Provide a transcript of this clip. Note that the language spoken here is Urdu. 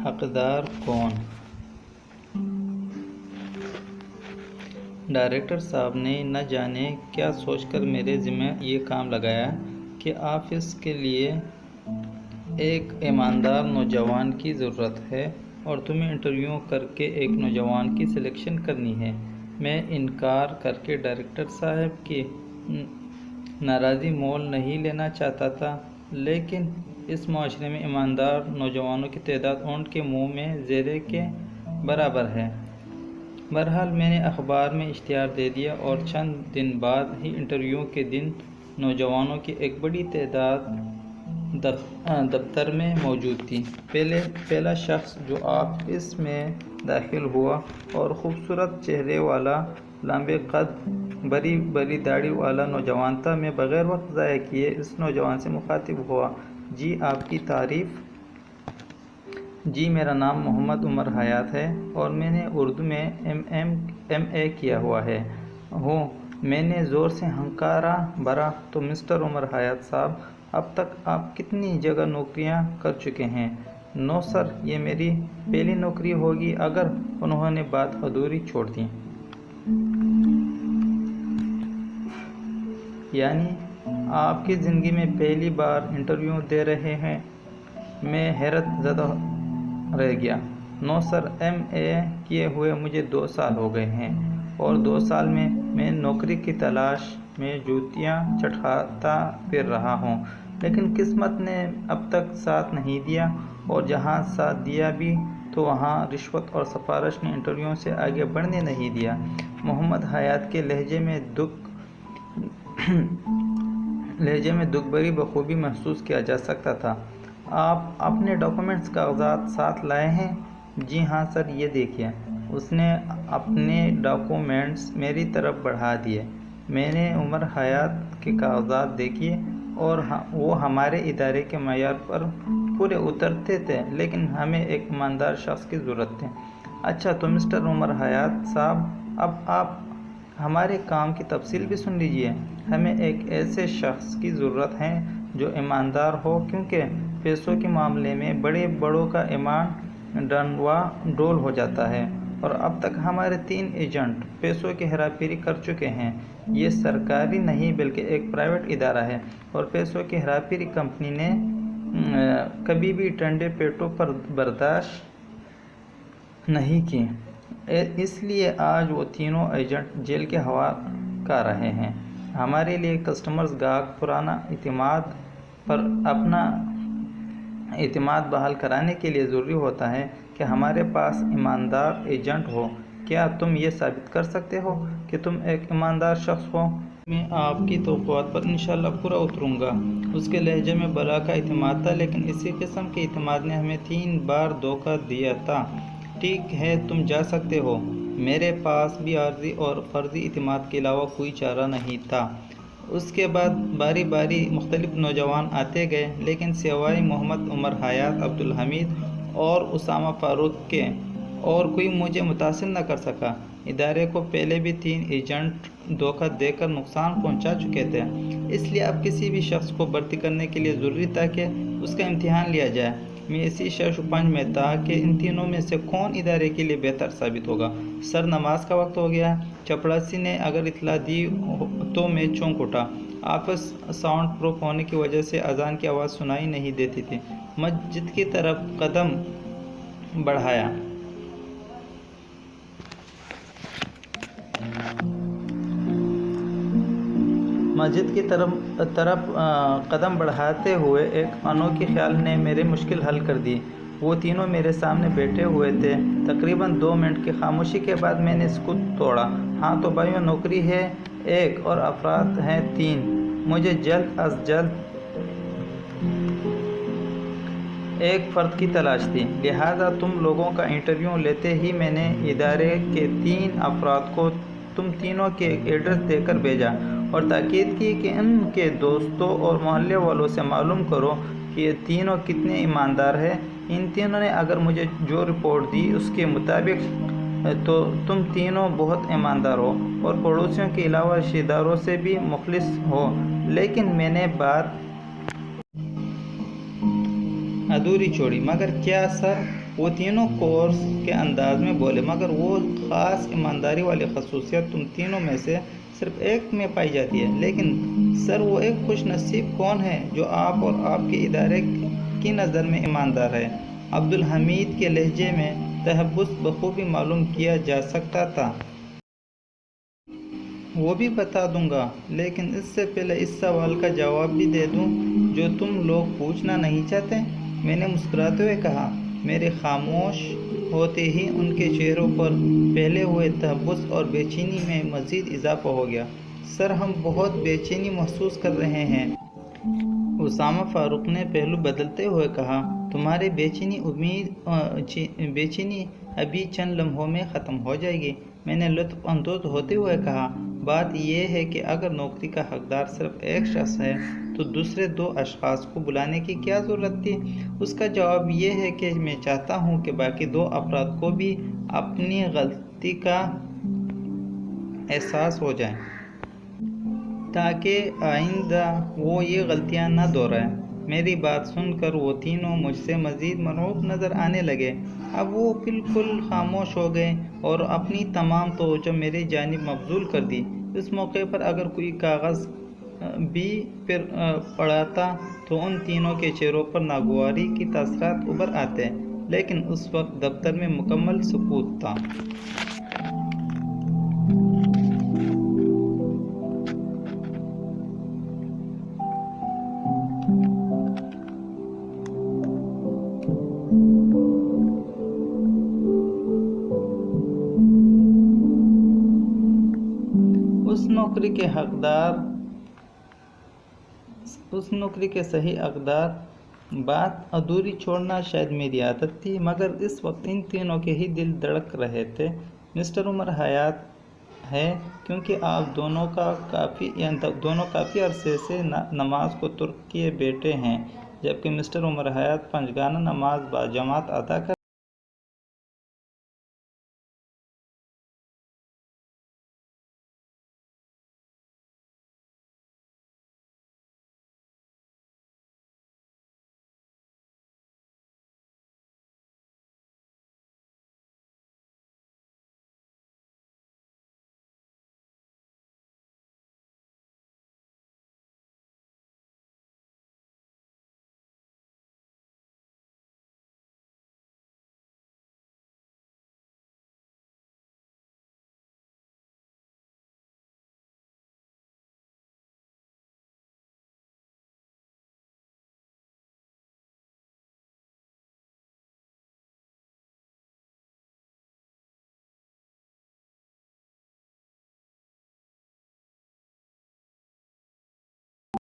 حقدار کون؟ ڈائریکٹر صاحب نے نہ جانے کیا سوچ کر میرے ذمہ یہ کام لگایا کہ آفس کے لیے ایک ایماندار نوجوان کی ضرورت ہے اور تمہیں انٹرویو کر کے ایک نوجوان کی سلیکشن کرنی ہے۔ میں انکار کر کے ڈائریکٹر صاحب کی ناراضی مول نہیں لینا چاہتا تھا، لیکن اس معاشرے میں ایماندار نوجوانوں کی تعداد اونٹ کے منہ میں زیرے کے برابر ہے۔ بہرحال میں نے اخبار میں اشتہار دے دیا اور چند دن بعد ہی انٹرویو کے دن نوجوانوں کی ایک بڑی تعداد دفتر میں موجود تھی۔ پہلا شخص جو آفس میں داخل ہوا اور خوبصورت چہرے والا، لمبے قد، بڑی بڑی داڑھی والا نوجوان تھا۔ میں بغیر وقت ضائع کیے اس نوجوان سے مخاطب ہوا۔ جی آپ کی تعریف؟ جی میرا نام محمد عمر حیات ہے اور میں نے اردو میں ایم اے کیا ہوا ہے ہوں۔ میں نے زور سے ہنکارا بھرا تو مسٹر عمر حیات صاحب، اب تک آپ کتنی جگہ نوکریاں کر چکے ہیں؟ نو سر، یہ میری پہلی نوکری ہوگی۔ اگر انہوں نے بات ادھوری چھوڑ دی۔ یعنی آپ کی زندگی میں پہلی بار انٹرویو دے رہے ہیں؟ میں حیرت زدہ رہ گیا۔ نو سر، ایم اے کیے ہوئے مجھے 2 سال ہو گئے ہیں اور 2 سال میں میں نوکری کی تلاش میں جوتیاں چٹکاتا پھر رہا ہوں، لیکن قسمت نے اب تک ساتھ نہیں دیا، اور جہاں ساتھ دیا بھی تو وہاں رشوت اور سفارش نے انٹرویو سے آگے بڑھنے نہیں دیا۔ محمد حیات کے لہجے میں دکھ بھری بخوبی محسوس کیا جا سکتا تھا۔ آپ اپنے ڈاکومنٹس کاغذات ساتھ لائے ہیں؟ جی ہاں سر، یہ دیکھیے۔ اس نے اپنے ڈاکومنٹس میری طرف بڑھا دیے۔ میں نے عمر حیات کے کاغذات دیکھے اور وہ ہمارے ادارے کے معیار پر پورے اترتے تھے، لیکن ہمیں ایک ایماندار شخص کی ضرورت تھی۔ اچھا تو مسٹر عمر حیات صاحب، اب آپ ہمارے کام کی تفصیل بھی سن لیجیے۔ ہمیں ایک ایسے شخص کی ضرورت ہے جو ایماندار ہو، کیونکہ پیسوں کے معاملے میں بڑوں کا ایمان ڈنوا ڈول ہو جاتا ہے، اور اب تک ہمارے 3 ایجنٹ پیسوں کی ہیرا پھیری کر چکے ہیں۔ یہ سرکاری نہیں بلکہ ایک پرائیویٹ ادارہ ہے، اور پیسوں کی ہیرا پھیری کمپنی نے کبھی بھی ٹھنڈے پیٹوں پر برداشت نہیں کی۔ اس لیے آج وہ تینوں ایجنٹ جیل کے حوالے کر رہے ہیں۔ ہمارے لیے کسٹمرز، گاہک پرانا اعتماد پر اپنا اعتماد بحال کرانے کے لیے ضروری ہوتا ہے کہ ہمارے پاس ایماندار ایجنٹ ہو۔ کیا تم یہ ثابت کر سکتے ہو کہ تم ایک ایماندار شخص ہو؟ میں آپ کی توقعات پر انشاءاللہ پورا اتروں گا۔ اس کے لہجے میں بلا کا اعتماد تھا، لیکن اسی قسم کے اعتماد نے ہمیں 3 بار دھوکہ دیا تھا۔ ٹھیک ہے، تم جا سکتے ہو۔ میرے پاس بھی عارضی اور فرضی اعتماد کے علاوہ کوئی چارہ نہیں تھا۔ اس کے بعد باری باری مختلف نوجوان آتے گئے، لیکن سوائے محمد عمر حیات، عبدالحمید اور اسامہ فاروق کے اور کوئی مجھے متاثر نہ کر سکا۔ ادارے کو پہلے بھی 3 ایجنٹ دھوکہ دے کر نقصان پہنچا چکے تھے، اس لیے اب کسی بھی شخص کو بھرتی کرنے کے لیے ضروری تھا کہ اس کا امتحان لیا جائے۔ میں اسی شش و پنج میں تھا کہ ان تینوں میں سے کون ادارے کے لیے بہتر ثابت ہوگا۔ سر، نماز کا وقت ہو گیا ہے۔ چپڑاسی نے اگر اطلاع دی تو میں چونک اٹھا۔ آفس ساؤنڈ پروف ہونے کی وجہ سے اذان کی آواز سنائی نہیں دیتی تھی۔ مسجد کی طرف قدم بڑھایا۔ مسجد کی طرف قدم بڑھاتے ہوئے ایک انوکھی خیال نے میرے مشکل حل کر دی۔ وہ تینوں میرے سامنے بیٹھے ہوئے تھے۔ تقریباً 2 منٹ کی خاموشی کے بعد میں نے سکوت توڑا۔ ہاں تو بھائیو، نوکری ہے 1 اور افراد ہیں 3۔ مجھے جلد از جلد ایک فرد کی تلاش تھی، لہذا تم لوگوں کا انٹرویو لیتے ہی میں نے ادارے کے 3 افراد کو تم تینوں کے ایڈریس دے کر بھیجا اور تاکید کی کہ ان کے دوستوں اور محلے والوں سے معلوم کرو کہ یہ تینوں کتنے ایماندار ہیں۔ ان تینوں نے اگر مجھے جو رپورٹ دی اس کے مطابق تو تم تینوں بہت ایماندار ہو اور پڑوسیوں کے علاوہ رشتہ داروں سے بھی مخلص ہو، لیکن میں نے ادھوری چھوڑی۔ مگر کیا سر؟ وہ تینوں کورس کے انداز میں بولے۔ مگر وہ خاص ایمانداری والی خصوصیت تم تینوں میں سے صرف ایک میں پائی جاتی ہے۔ لیکن سر وہ ایک خوش نصیب کون ہے جو آپ اور آپ کے ادارے کی نظر میں ایماندار ہے؟ عبدالحمید کے لہجے میں تحفظ بخوبی معلوم کیا جا سکتا تھا۔ وہ بھی بتا دوں گا، لیکن اس سے پہلے اس سوال کا جواب بھی دے دوں جو تم لوگ پوچھنا نہیں چاہتے، میں نے مسکراتے ہوئے کہا۔ میرے خاموش ہوتے ہی ان کے چہروں پر پھیلے ہوئے تحفظ اور بے چینی میں مزید اضافہ ہو گیا۔ سر ہم بہت بے چینی محسوس کر رہے ہیں۔ اسامہ فاروق نے پہلو بدلتے ہوئے کہا۔ تمہاری بے چینی ابھی چند لمحوں میں ختم ہو جائے گی، میں نے لطف اندوز ہوتے ہوئے کہا۔ بات یہ ہے کہ اگر نوکری کا حقدار صرف ایک شخص ہے تو دوسرے دو اشخاص کو بلانے کی کیا ضرورت تھی؟ اس کا جواب یہ ہے کہ میں چاہتا ہوں کہ باقی دو افراد کو بھی اپنی غلطی کا احساس ہو جائے، تاکہ آئندہ وہ یہ غلطیاں نہ دہرائیں۔ میری بات سن کر وہ تینوں مجھ سے مزید مرعوب نظر آنے لگے۔ اب وہ بالکل خاموش ہو گئے اور اپنی تمام توجہ میری جانب مبذول کر دی۔ اس موقع پر اگر کوئی کاغذ بھی پڑھاتا تو ان تینوں کے چہروں پر ناگواری کے تاثرات ابھر آتے، لیکن اس وقت دفتر میں مکمل سکوت تھا۔ اس نوکری کے صحیح حقدار بات ادھوری چھوڑنا شاید میری عادت تھی، مگر اس وقت ان تینوں کے ہی دل دھڑک رہے تھے۔ مسٹر عمر حیات ہے، کیونکہ آپ دونوں کافی عرصے سے نماز کو ترک کیے بیٹھے ہیں، جبکہ مسٹر عمر حیات پنجگانہ نماز باجماعت ادا